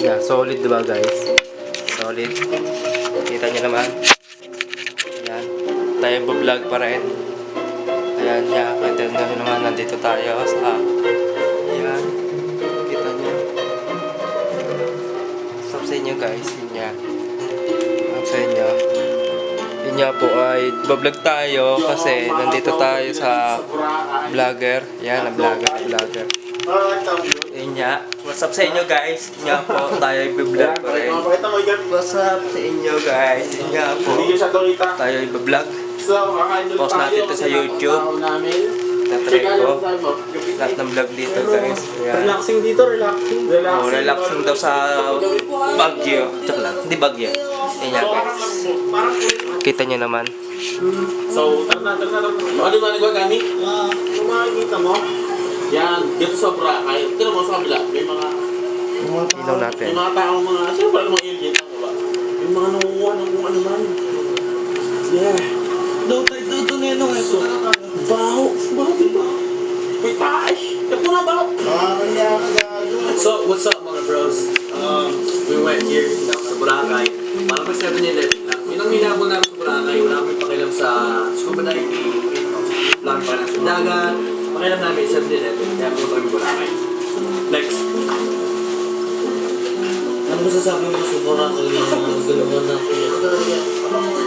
Yeah, solid diba guys? Solid. Kita nyo naman. Ayan. Tayo vlog pa rin. Ayan, yeah. Kita nyo naman. Nandito tayo sa... Ayan. Kita nyo. Stop sa inyo guys. Yun nga. Stop sa inyo. Yun nga po ay vlog tayo kasi nandito tayo sa vlogger. Ayan, na vlogger. Yun nga. What's up sa inyo guys? Yun nga po, tayo i-vlog pa rin. What's up sa inyo guys? Yun nga po, tayo i-vlog. Post natin ito sa YouTube. Tatry ko. Lahat ng vlog dito guys. Ayan. Relaxing dito, relaxing. Oh, relaxing daw sa Baguio. Tsaka lang, hindi Baguio. Yun nga guys. Kita nyo naman. So, tara na. Ano ba nagawa gani? Kung makikita mo, yan, dito sa Boracay. Tira mo sa kabila, may mga... Ilaw natin. May mga taong mga... Sino pala mga alien? Ba? May mga nanguha ng kung ano man. Yeah. Doon neno nga ito. Baho dito. May taas. Ito na baho. So, what's up mga bros? We went here sa Boracay. Para pa 7-Eleven lang. Yun ang hinabol namin sa Boracay. Wala kami pakialam sa scuba diving. Lang pa lang sa dagat. Pakialam namin 7-Eleven. Kaya pumunta kami Boracay. Next. Ano masasabi mo sa Boracay na galawan na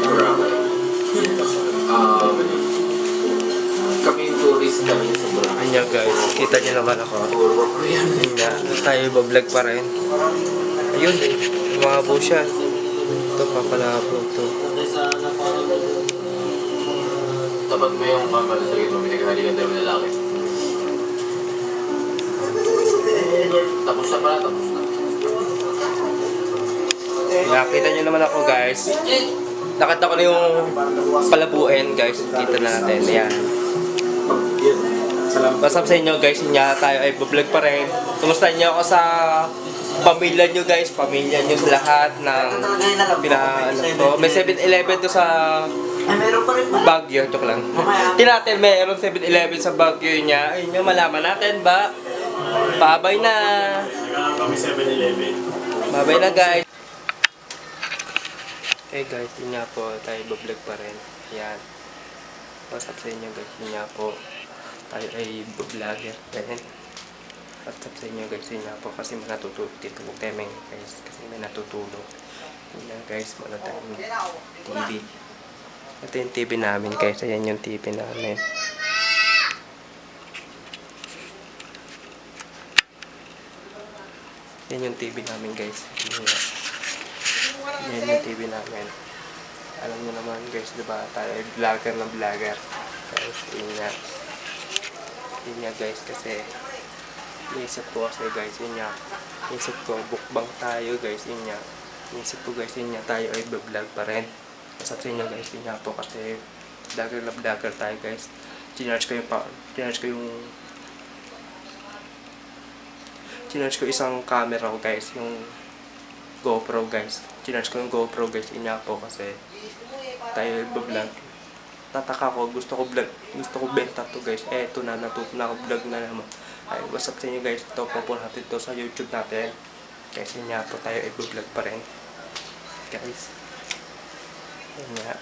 Boracay. Kami yung tourist kami sa Boracay. Ayan guys, kita nyo naman ako. Ayan nga, tayo i-vlog pa rin. Ayun, yung mga busya. Ito, papalabo ito. Tapat mo yung kamera sa gitna, may naghahalikan tayo ng lalaki. Tapos na pala, tapos na. Nakita nyo naman ako guys. Nakita ko na yung palabuin guys. Kita na natin. Ayan. What's up sa inyo guys? Yun nga, tayo ay vlog pa rin. Kumusta nyo ako sa pamilya nyo guys? Pamilya nyo sa lahat ng ko. May 7-Eleven to sa Baguio. Joke lang. Tinatin, mayroon 7-Eleven sa Baguio niya. Ayun nyo, malaman natin ba? Babay na. Kami 7-Eleven. Babay na guys. Hey guys, yun nga po, tayo vlog pa rin. Yan. What's up sa inyo guys? Yun nga po, tayo ay vlogger. Yan. What's up sa inyo guys? Yun nga po, kasi may natutulog dito. Temeng guys, kasi may natutulog. Yun nga guys, wala tayong TV. Ito yung TV namin guys. Ayan yung TV namin. Yan yung TV namin guys. Yan yung TV namin. Alam nyo naman guys, diba? Tayo ay vlogger ng vlogger. Guys, yun nga guys, kasi iisip ko kasi guys, yun nga. Iisip ko, bukbang tayo guys, yun nga. Iisip ko guys, yun nga, tayo ay vlog pa rin. Sa inyo guys, yun nga po, kasi vlogger na vlogger tayo guys. Chinarge ko isang camera ko guys, yung GoPro guys. Chinarge ko yung GoPro guys, yun nga po, kasi tayo vlog. Tataka ko, gusto ko benta to guys. Eto na, naka-vlog na naman. Ay, what's up sa inyo guys? Ito, pupunta natin to sa YouTube natin. Kasi nga po, tayo i-vlog pa rin. Guys. Yun nga.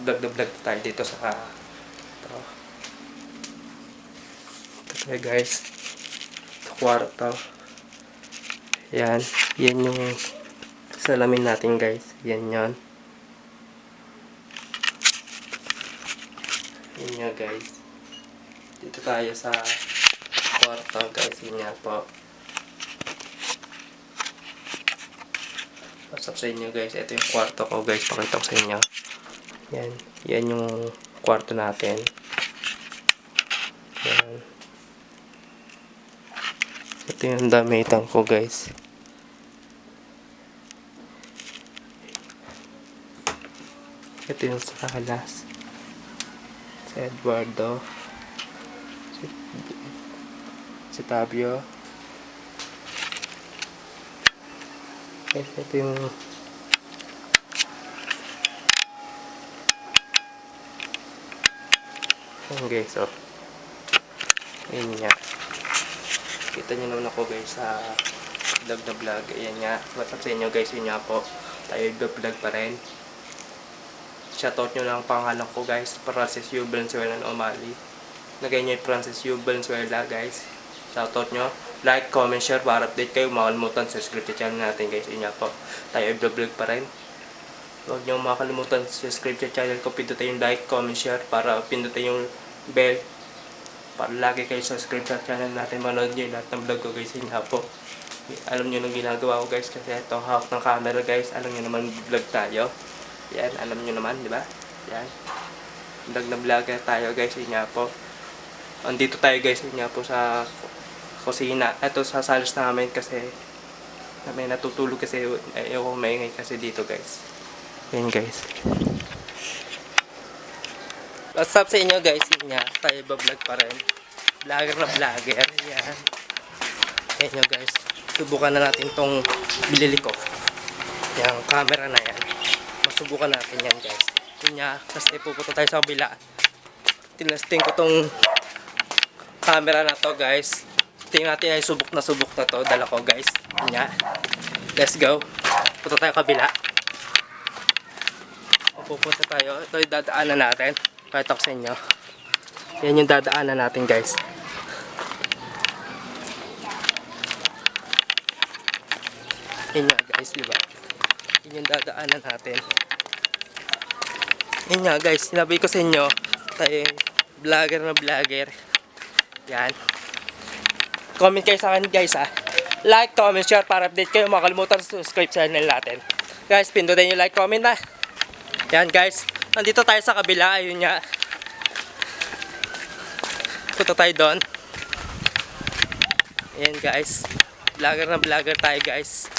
Vlog tayo dito sa ito. Ito tayo guys. Ito kwarto. Yan. Yan yung salamin natin guys. Yan yan. Yun nga guys. Dito tayo sa kwarto guys. Yun nga po. What's up sa inyo guys? Ito yung kwarto ko guys. Pakita ko sa inyo. Yan. Yan yung kwarto natin. Yan. Ito yung damitan ko guys. Ito yung salas. Si Eduardo. Si Tabio. Ito yung guys, oh. Ayun nga. Kita nyo naman ako guys sa Vlog na vlog. Ayan nga. What's up sa inyo guys? Yun nga po. Tayo vlog pa rin. Shoutout nyo lang ang pangalan ko guys. Francis U. Valenzuela ng O'Malley. Lagay nyo yung Francis U. Valenzuela guys. Shoutout nyo. Like, comment, share para update kayo. Makalimutan subscribe sa channel natin guys. Yun nga po. Tayo vlog pa rin. Huwag nyo makalimutan subscribe sa channel ko. Pindutin yung like, comment, share para pindutin yung bell. Para lagi kayo subscribe sa channel natin. Manood nyo yung lahat ng vlog ko guys. Yun nga po. Alam nyo nung ginagawa ko guys. Kasi ito hawak ng camera guys. Alam nyo naman vlog tayo. Yan. Alam nyo naman. Di ba? Yan. Vlog na vlogger tayo guys. Yun nga po. Andito tayo guys. Yun nga po sa kusina. Ito sa salos namin kasi may natutulog kasi ayaw ko maingay kasi dito guys. Yan guys. What's up sa inyo guys? Yun nga. Tayo ba-vlog pa rin. Vlogger na vlogger. Yan. Yan nyo guys. Subukan na natin tong binili ko. Yung camera na yan. Masubukan natin yan guys. Yun nga. Kasi pupunta tayo sa kabila. Tinasting ko tong camera na to guys. Tingnan natin ay subok na to. Dala ko guys. Yun nga. Let's go. Punta tayo kabila. Pupunta tayo. Ito yung dadaanan natin. Pakita ko sa inyo. Yan yung dadaanan natin guys. Yan nga guys, diba? Yan yung dadaanan natin. Yan nga guys, sinabi ko sa inyo, tayo vlogger na vlogger. Yan. Comment kayo sa akin guys ha. Like, comment, share para update kayo. Makalimutan subscribe sa channel natin. Guys, pindutin yung like, comment na. Yan guys, nandito tayo sa kabila. Ayun nga. Punta tayo doon. Yan guys. Vlogger na vlogger tayo guys.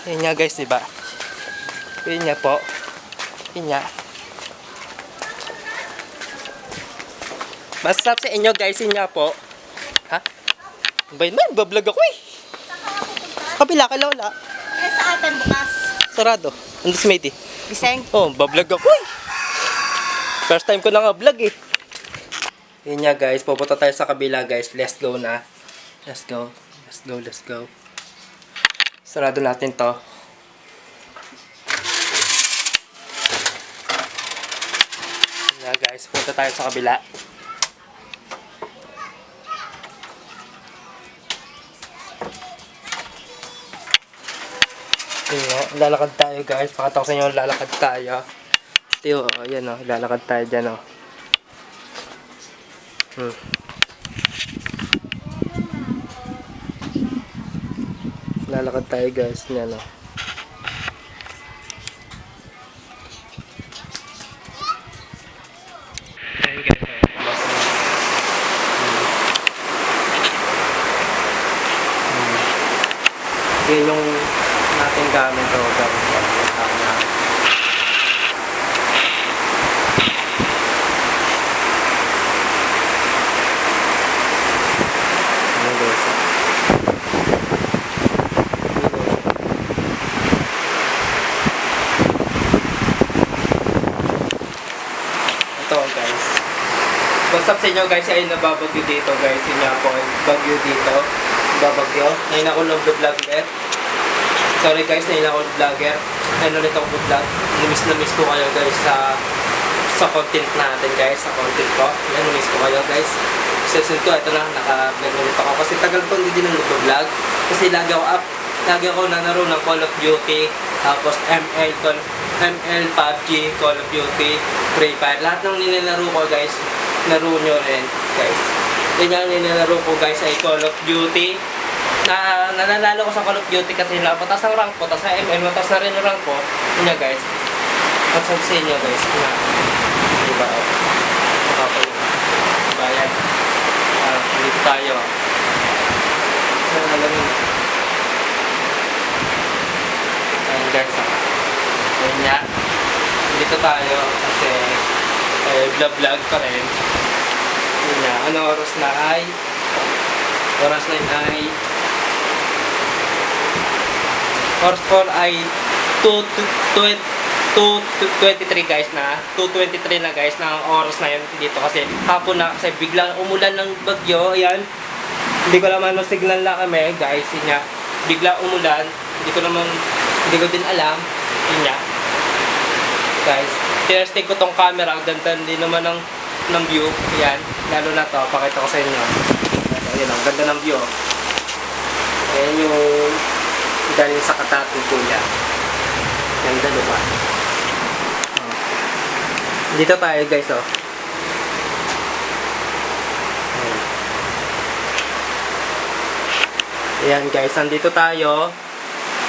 Yan nga guys, diba? Yan nga po. Yan nga. Basta sa inyo guys, yan nga po. Ha? Bayan man, bablog ako eh. Kabila ka lola. Eh, sa atin bukas. Sarado. Ando si Matey. Giseng. Oh, bablog ako eh. First time ko na nga vlog eh. Yan nga guys, pupunta tayo sa kabila guys. Let's go na. Let's go. Let's go, let's go. Sarado natin to. Yan nga guys, pupunta tayo sa kabila. Lalakad tayo guys. Pakita ko sa inyo, lalakad tayo. Tiyo, ayan o, lalakad tayo dyan o. Lalakad tayo guys, yan o. Ayan guys, yan yung nating gamit o gamit na ito guys. Basta sa inyo guys ay nababagyo dito guys. Yun nga po, bagyo dito. Babagyo. Ngayon ako lang vlogger. Sorry guys, ngayon ako vlogger. Ngayon ulit ako vlog. Namiss ko kayo guys sa content natin guys. Sa content ko. Yan, namiss ko kayo guys. Season 2, ito na, naka-vlog ulit ako. Kasi tagal ko hindi din nag-vlog. Kasi lagi ako nanaro ng Call of Duty. Tapos ML, PUBG, Call of Duty, Free Fire. Lahat ng nilalaro ko guys, laro nyo rin guys. Yan yung nilalaro ko guys ay Call of Duty. Nananalo ko sa Call of Duty kasi mataas ang rank ko, tapos sa ML, mataas na rin ang rank ko. Yan nga guys. Magsag sa inyo guys. Diba? Diba yan? Dito tayo. Alam mo. Ayan guys. Ayan nga. Dito tayo kasi vlog pa rin. Ayan nga. Ano oras na ay? Oras na yun ay oras ko ay 2:20 2:23 guys na 2:23 na guys na ang oras na yun dito kasi hapon na kasi biglang umulan ng bagyo. Ayan, hindi ko naman no signal na kami guys. Yun nga, bigla umulan, hindi ko din alam. Yun nga guys, tinesting ko tong camera, ang ganda din naman ng view. Ayan, lalo na to, pakita ko sa inyo. Ayan, ang ganda ng view. Ayan yung galing sa Katating Kuya. Ganda diba? Dito tayo guys, oh. Ayan guys, nandito tayo.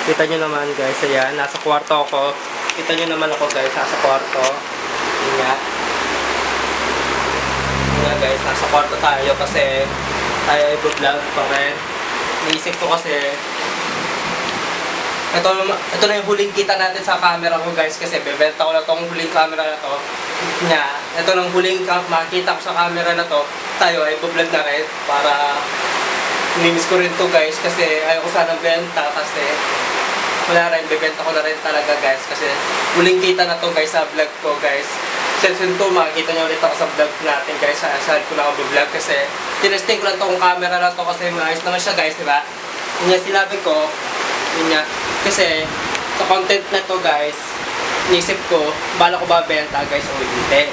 Kita nyo naman guys, ayan, nasa kwarto ako. Kita nyo naman ako guys, nasa kwarto. Ayan nga. Ayan nga guys, nasa kwarto tayo kasi tayo i-vlog pa rin. Naisip ko kasi ito na yung huling kita natin sa camera ko guys kasi bebenta ko na tong huling camera na to. Ito nang huling makita ko sa camera na to. Tayo ay vlog na rin para nimiss ko rin to guys kasi ayaw ko sanang benta kasi wala rin, bebenta ko na rin talaga guys kasi huling kita na to guys sa vlog ko guys. Since to makikita nyo ulit ako sa vlog natin guys, saan ko na ako vlog kasi tinesting ko lang tong camera na to kasi maayos naman siya guys, diba? Yun nga sinabi ko, yun nga, kasi sa content na to guys, iniisip ko, bala ko ba benta guys o hindi.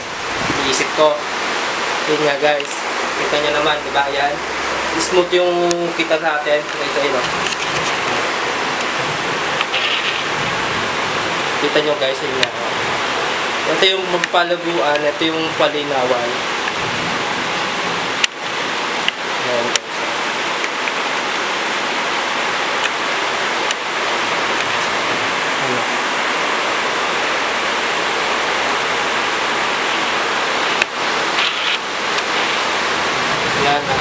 Iniisip ko, yun nga guys, kita nyo naman, diba? Yan, smooth yung kita natin guys, ayun o. Kita nyo guys, yun nga. Ito yung magpalaguan, ito yung palinawan. Ayan guys. Ano? Ayan na.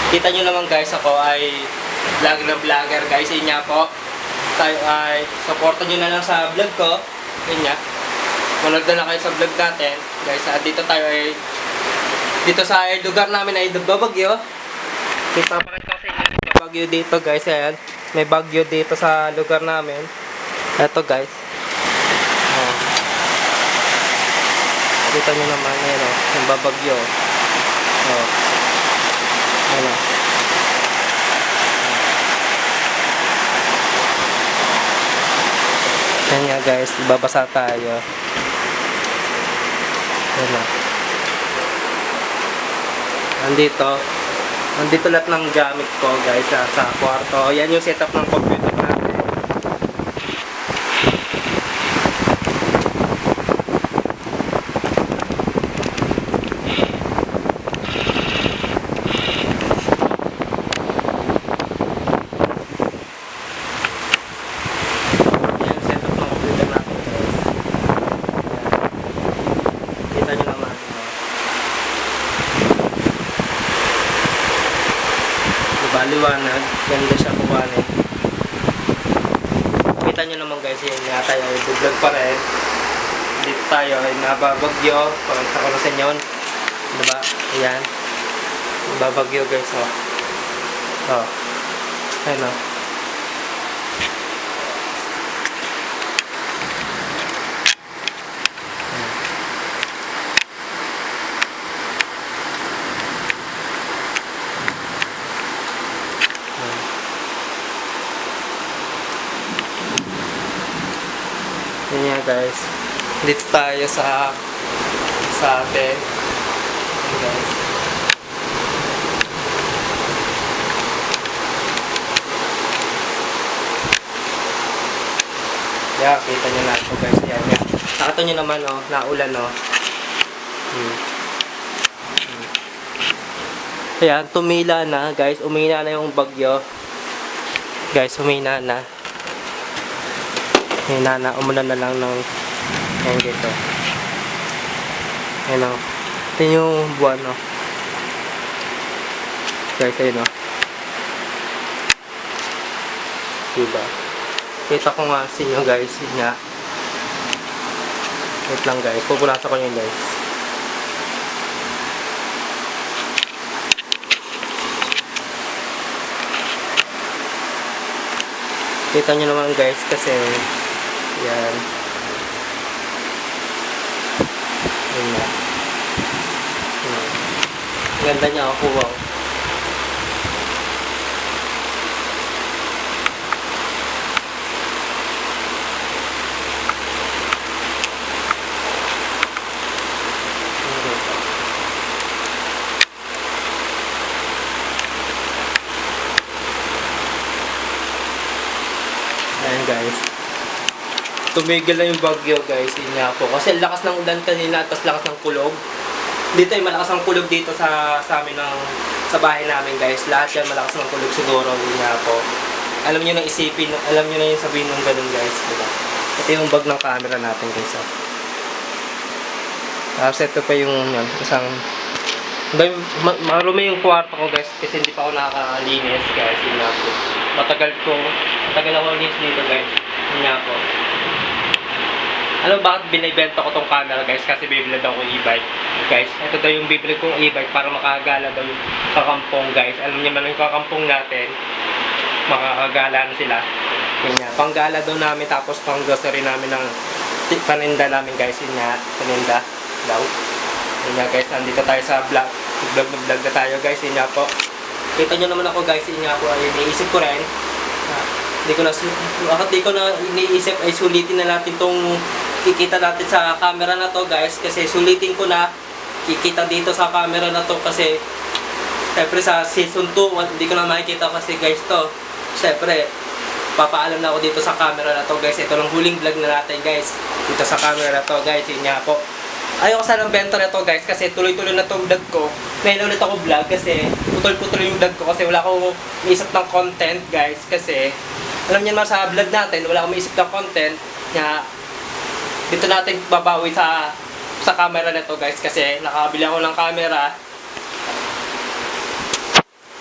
Kita nyo naman guys, ako ay vlog na vlogger guys. Yun nga po. Tayo ay supportan nyo na lang sa vlog ko. Yun nga. Manood na lang kayo sa vlog natin. Guys, dito tayo ay dito sa lugar namin ay babagyo. Ipapakita ko sa inyo yung bagyo dito guys. Ayan. May bagyo dito sa lugar namin. Ito guys. Oh. Kita nyo naman. Ayan o. Yung babagyo. Oh. Ayan o. Ayan nga guys. Babasa tayo. Ayan. Nandito lahat ng gamit ko guys sa kwarto. Yan yung setup ng computer natin. Yan yung setup ng computer natin guys. Kita nyo naman. Liwanag, ganda siya kuwanin. Kita nyo naman guys, yun nga tayo ay vlog pa rin. Dito tayo ay nababagyo. Pakita ko na sa inyo, diba? Ayan, nababagyo guys, oh. Oh, ayun oh. Yun nga guys, dito tayo sa atin. Yun guys. Yeah, kita nyo na ito guys. Yan nga. Nakita nyo naman oh, naulan oh. Ayan, tumila na guys. Umina na yung bagyo. Guys, umina na. Umina na. Umulan na lang ng ayan dito. Ayan o. Ito yung buwan o. Guys, ayun o. Diba? Kita ko nga sa inyo guys. Yun nga. Wait lang guys. Pupulasan ko yun guys. Kita nyo naman guys kasi yan. Yun nga. Ganda niya ako. Wow. Ayan guys. Tumigil na yung bagyo guys. Yun nga po. Kasi lakas ng ulan kanina at lakas ng kulog. Dito ay malakas ang kulog dito sa amin sa bahay namin guys. Lahat yan malakas ng kulog siguro. Yun nga po. Alam nyo na isipin, alam nyo na yung sabihin ng ganun guys. Diba? Ito yung bag ng camera natin guys. Oh. Tapos ito pa yung isang marumi yung kwarto ko guys kasi hindi pa ako nakakalinis guys. Yun nga po. Matagal ako linis dito guys. Yun nga po. Alam bakit binibenta ko tong camera guys? Kasi bibili daw ko e-bike. Guys, ito daw yung bibili kong e-bike para makagala daw yung kakampong guys. Alam niyo man yung kakampong natin, makakagala na sila. Yun nga, panggala daw namin tapos pang grocery namin ng paninda namin guys. Yun nga, paninda daw. Yun nga guys, nandito tayo sa vlog na tayo guys. Yun nga po. Kita nyo naman ako guys, yun nga po, ay iniisip ko rin. Di ko na iniisip ay sulitin na natin tong kikita natin sa camera na to guys. Kasi sulitin ko na kikita dito sa camera na to kasi syempre sa season 2, hindi ko na makikita kasi guys to. Syempre, papaalam na ako dito sa camera na to guys. Ito lang huling vlog na natin guys. Dito sa camera na to guys, yun nga po. Ayoko sanang benta na to guys kasi tuloy-tuloy na tong vlog ko. Ngayon ulit ako vlog kasi putol-putol yung vlog ko kasi wala akong iisip ng content guys. Kasi alam niyo naman sa vlog natin, wala akong iisip ng content na dito natin babawi sa camera na to guys kasi nakabili ako ng camera.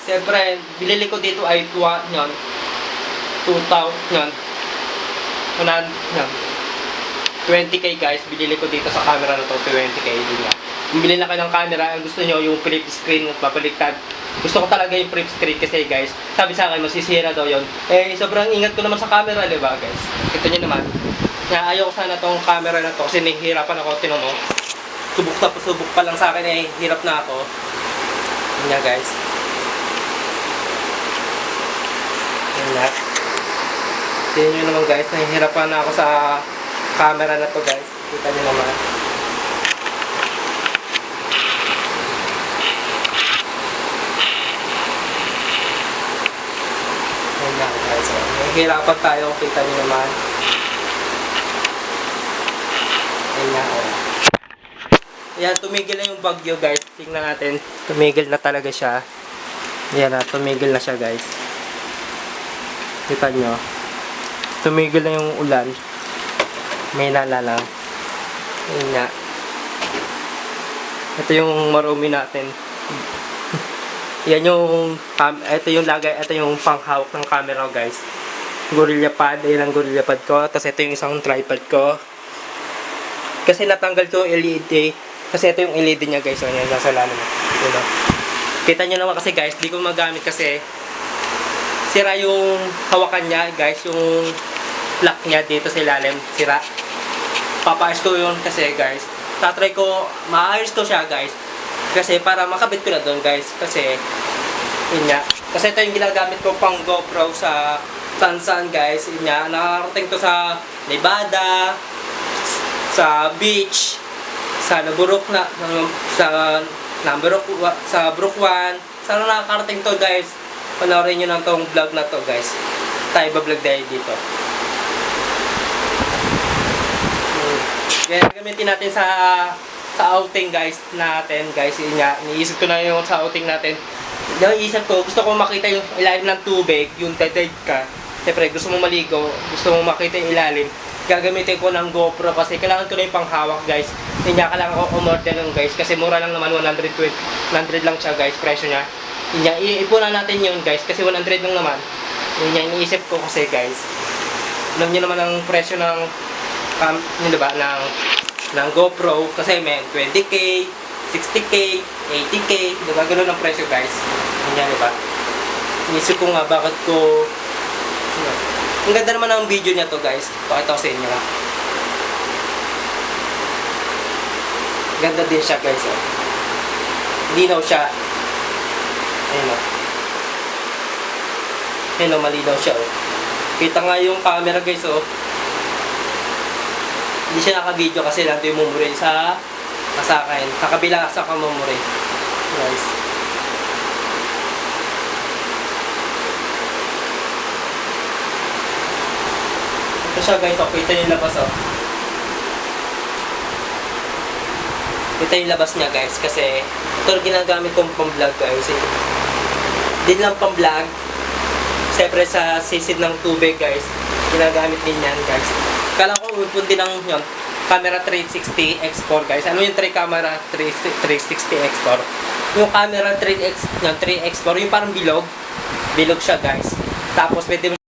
Siyempre, bilili ko dito ay 2,000 20k guys, binili ko dito sa camera na to, 20k din nga. Bili na kayo ng camera, ang gusto nyo yung flip screen at papaliktad. Gusto ko talaga yung flip screen kasi guys, sabi sa akin masisira daw yon. Eh, sobrang ingat ko naman sa camera, di ba guys? Kita nyo naman. Na ayaw ko sana tong camera na to kasi nahihirapan ako, tinan mo. Subok pa lang sa akin eh, hirap na ako. Yan nga guys. Yan nga. Tingnan nyo naman guys, nahihirapan na ako sa camera na to guys. Kita nyo naman. Yan nga guys. Nahihirapan tayo, kita nyo naman. Yan nga oh. Yan, tumigil na yung bagyo guys. Tingnan natin. Tumigil na talaga siya. Yan na, tumigil na siya guys. Kita nyo. Tumigil na yung ulan. May nalalang. Yun nga. Ito yung marumi natin. Yan yung ito yung lagay, ito yung panghawak ng camera guys. Gorilla pad, ayan ang gorilla pad ko. Tapos ito yung isang tripod ko. Kasi natanggal ko LED. Kasi ito yung LED niya guys. Ayan, nasa lalim. Ito. Kita nyo naman kasi guys, di ko magamit kasi sira yung hawakan niya guys. Yung lock niya dito sa ilalim. Sira. Papaayos ko yun kasi guys. Tatry ko, maayos ko siya guys. Kasi para makabit ko na doon guys. Kasi, yun nga. Kasi ito yung ginagamit ko pang GoPro sa saan guys. Yun nga, nakakarating to sa Nevada, sa beach, sa Naburok na, sa Brooklyn. Sana nakakarating to guys. Panoorin nyo lang tong vlog na to guys. Tayo ba-vlog dahil dito. Kaya gamitin natin sa outing guys natin guys. Yun nga, iniisip ko na yung sa outing natin. Naisip ko, gusto ko makita yung ilalim ng tubig, yung dive ka. Siyempre, gusto mo maligo, gusto mo makita yung ilalim. Gagamitin ko ng GoPro kasi kailangan ko na yung panghawak guys. Yun nga, kailangan ko umorder lang guys kasi mura lang naman, 100 lang siya guys, presyo niya. Yun nga, iipunan natin yun guys kasi 100 lang naman. Yun nga, iniisip ko kasi guys. Alam niyo naman ang presyo ng yun diba, ng GoPro kasi may 20k, 60k, 80k, diba, ganoon ang presyo guys. Yun yan diba. Inisip ko nga bakit ko ang ganda naman ng video niya to guys. Pakita ko sa inyo. Ganda din siya guys. Oh. Linaw siya. Ayun o. Ayun o, malinaw siya oh. Kita nga yung camera guys oh. Hindi siya naka-video kasi nandun yung memory sa kasakin. Sa kabila sa memory. Guys. Ito siya guys oh. Kita yung labas oh. Ito yung labas niya guys kasi ito ginagamit kong pang-vlog guys. Din lang pang-vlog. Siyempre sa sisid ng tubig guys. Ginagamit din yan guys. Kala ko upon din ng yun, camera 360 X4 guys. Ano yung camera 360 X4? Yung camera 3X4 yung parang bilog. Bilog siya guys. Tapos pwede mo